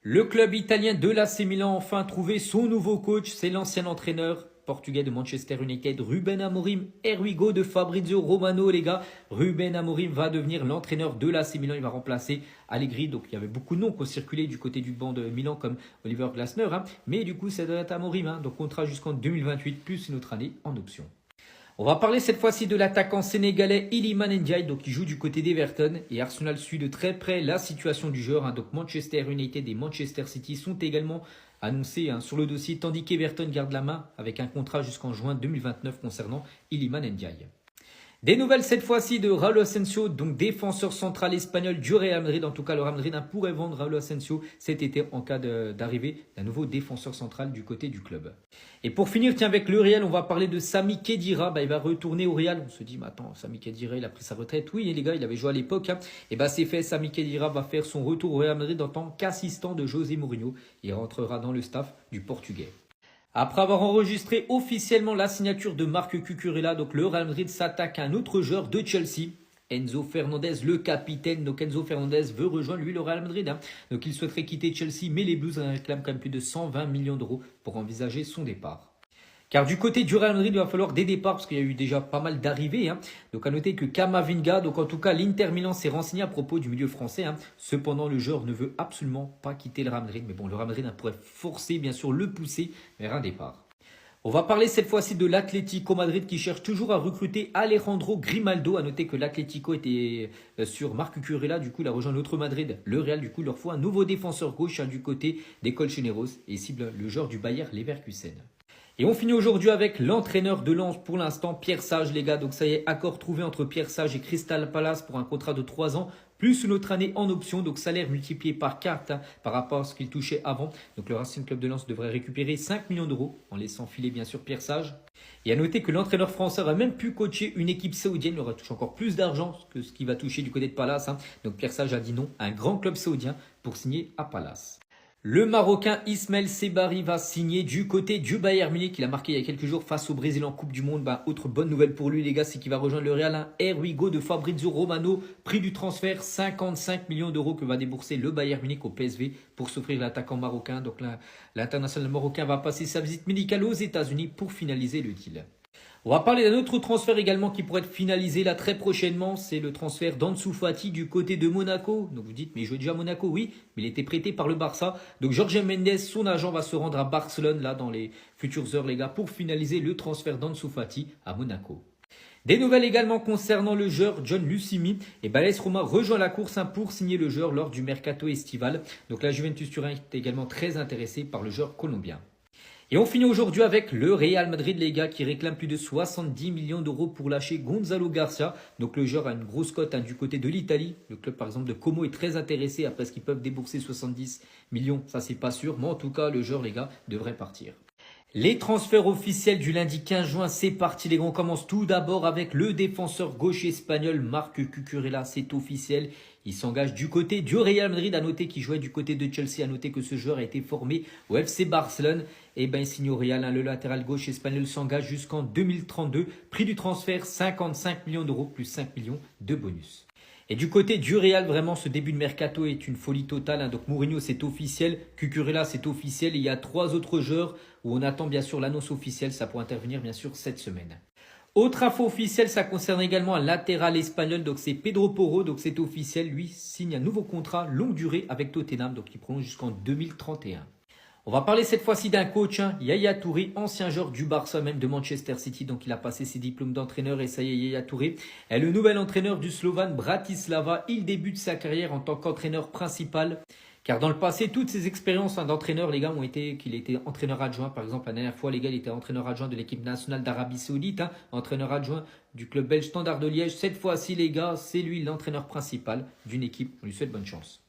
Le club italien de l'AC Milan a enfin trouvé son nouveau coach, c'est l'ancien entraîneur portugais de Manchester United, Ruben Amorim, Erwigo de Fabrizio Romano, les gars. Ruben Amorim va devenir l'entraîneur de l'AC Milan, il va remplacer Allegri. Donc il y avait beaucoup de noms qui ont circulé du côté du banc de Milan comme Oliver Glasner, mais du coup c'est de Amorim, donc contrat jusqu'en 2028 plus une autre année en option. On va parler cette fois-ci de l'attaquant sénégalais Iliman Ndiaye, donc qui joue du côté d'Everton, et Arsenal suit de très près la situation du joueur. Donc Manchester United et Manchester City sont également annoncés sur le dossier, tandis qu'Everton garde la main avec un contrat jusqu'en juin 2029 concernant Iliman Ndiaye. Des nouvelles cette fois-ci de Raúl Asensio, donc défenseur central espagnol du Real Madrid. En tout cas, le Real Madrid pourrait vendre Raúl Asensio cet été en cas d'arrivée d'un nouveau défenseur central du côté du club. Et pour finir, tiens, avec le Real, on va parler de Sami Khedira. Il va retourner au Real. On se dit, mais attends, Sami Khedira, il a pris sa retraite. Oui, les gars, il avait joué à l'époque. Et c'est fait, Sami Khedira va faire son retour au Real Madrid en tant qu'assistant de José Mourinho. Il rentrera dans le staff du Portugais. Après avoir enregistré officiellement la signature de Marc Cucurella, donc le Real Madrid s'attaque à un autre joueur de Chelsea, Enzo Fernandez, le capitaine. Donc Enzo Fernandez veut rejoindre lui le Real Madrid. Donc il souhaiterait quitter Chelsea, mais les Blues réclament quand même plus de 120 millions d'euros pour envisager son départ. Car du côté du Real Madrid, il va falloir des départs parce qu'il y a eu déjà pas mal d'arrivées. Donc à noter que Camavinga, donc en tout cas l'Inter Milan s'est renseigné à propos du milieu français. Cependant, le joueur ne veut absolument pas quitter le Real Madrid. Mais bon, le Real Madrid pourrait forcer, bien sûr, le pousser vers un départ. On va parler cette fois-ci de l'Atlético Madrid qui cherche toujours à recruter Alejandro Grimaldo. À noter que l'Atlético était sur Marc Cucurella, du coup il a rejoint l'autre Madrid. Le Real, du coup, leur faut un nouveau défenseur gauche du côté des Colchoneros et cible le joueur du Bayer Leverkusen. Et on finit aujourd'hui avec l'entraîneur de Lens pour l'instant, Pierre Sage, les gars. Donc ça y est, accord trouvé entre Pierre Sage et Crystal Palace pour un contrat de 3 ans, plus une autre année en option. Donc salaire multiplié par 4 par rapport à ce qu'il touchait avant. Donc le Racing Club de Lens devrait récupérer 5 millions d'euros en laissant filer bien sûr Pierre Sage. Et à noter que l'entraîneur français aura même pu coacher une équipe saoudienne. Il aura touché encore plus d'argent que ce qu'il va toucher du côté de Palace. Donc Pierre Sage a dit non à un grand club saoudien pour signer à Palace. Le Marocain Ismaël Sebari va signer du côté du Bayern Munich. Il a marqué il y a quelques jours face au Brésil en Coupe du Monde. Autre bonne nouvelle pour lui, les gars, c'est qu'il va rejoindre le Real. Erwigo de Fabrizio Romano. Prix du transfert, 55 millions d'euros que va débourser le Bayern Munich au PSV pour s'offrir l'attaquant marocain. Donc l'international marocain va passer sa visite médicale aux États-Unis pour finaliser le deal. On va parler d'un autre transfert également qui pourrait être finalisé là très prochainement. C'est le transfert d'Ansu Fati du côté de Monaco. Donc vous dites, mais il jouait déjà à Monaco, oui, mais il était prêté par le Barça. Donc Jorge Mendes, son agent, va se rendre à Barcelone là dans les futures heures, les gars, pour finaliser le transfert d'Ansu Fati à Monaco. Des nouvelles également concernant le joueur John Lucimi. Et l'AS Roma rejoint la course pour signer le joueur lors du mercato estival. Donc la Juventus Turin est également très intéressée par le joueur colombien. Et on finit aujourd'hui avec le Real Madrid, les gars, qui réclame plus de 70 millions d'euros pour lâcher Gonzalo Garcia. Donc le joueur a une grosse cote du côté de l'Italie. Le club, par exemple, de Como est très intéressé après ce qu'ils peuvent débourser 70 millions. Ça, c'est pas sûr. Mais en tout cas, le joueur, les gars, devrait partir. Les transferts officiels du lundi 15 juin, c'est parti les gars. On commence tout d'abord avec le défenseur gauche espagnol Marc Cucurella, c'est officiel. Il s'engage du côté du Real Madrid, à noter qu'il jouait du côté de Chelsea, à noter que ce joueur a été formé au FC Barcelone. Et il signe au Real, le latéral gauche espagnol s'engage jusqu'en 2032. Prix du transfert 55 millions d'euros plus 5 millions de bonus. Et du côté du Real, vraiment, ce début de mercato est une folie totale. Donc Mourinho, c'est officiel. Cucurella, c'est officiel. Et il y a 3 autres joueurs où on attend bien sûr l'annonce officielle. Ça pourrait intervenir bien sûr cette semaine. Autre info officielle, ça concerne également un latéral espagnol. Donc c'est Pedro Porro. Donc c'est officiel. Lui signe un nouveau contrat longue durée avec Tottenham. Donc il prolonge jusqu'en 2031. On va parler cette fois-ci d'un coach, Yaya Touré, ancien joueur du Barça, même de Manchester City. Donc il a passé ses diplômes d'entraîneur et ça y est, Yaya Touré est le nouvel entraîneur du Slovan Bratislava. Il débute sa carrière en tant qu'entraîneur principal. Car dans le passé, toutes ses expériences d'entraîneur, les gars, ont été qu'il était entraîneur adjoint. Par exemple, la dernière fois, les gars, il était entraîneur adjoint de l'équipe nationale d'Arabie Saoudite, entraîneur adjoint du club belge Standard de Liège. Cette fois-ci, les gars, c'est lui l'entraîneur principal d'une équipe. On lui souhaite bonne chance.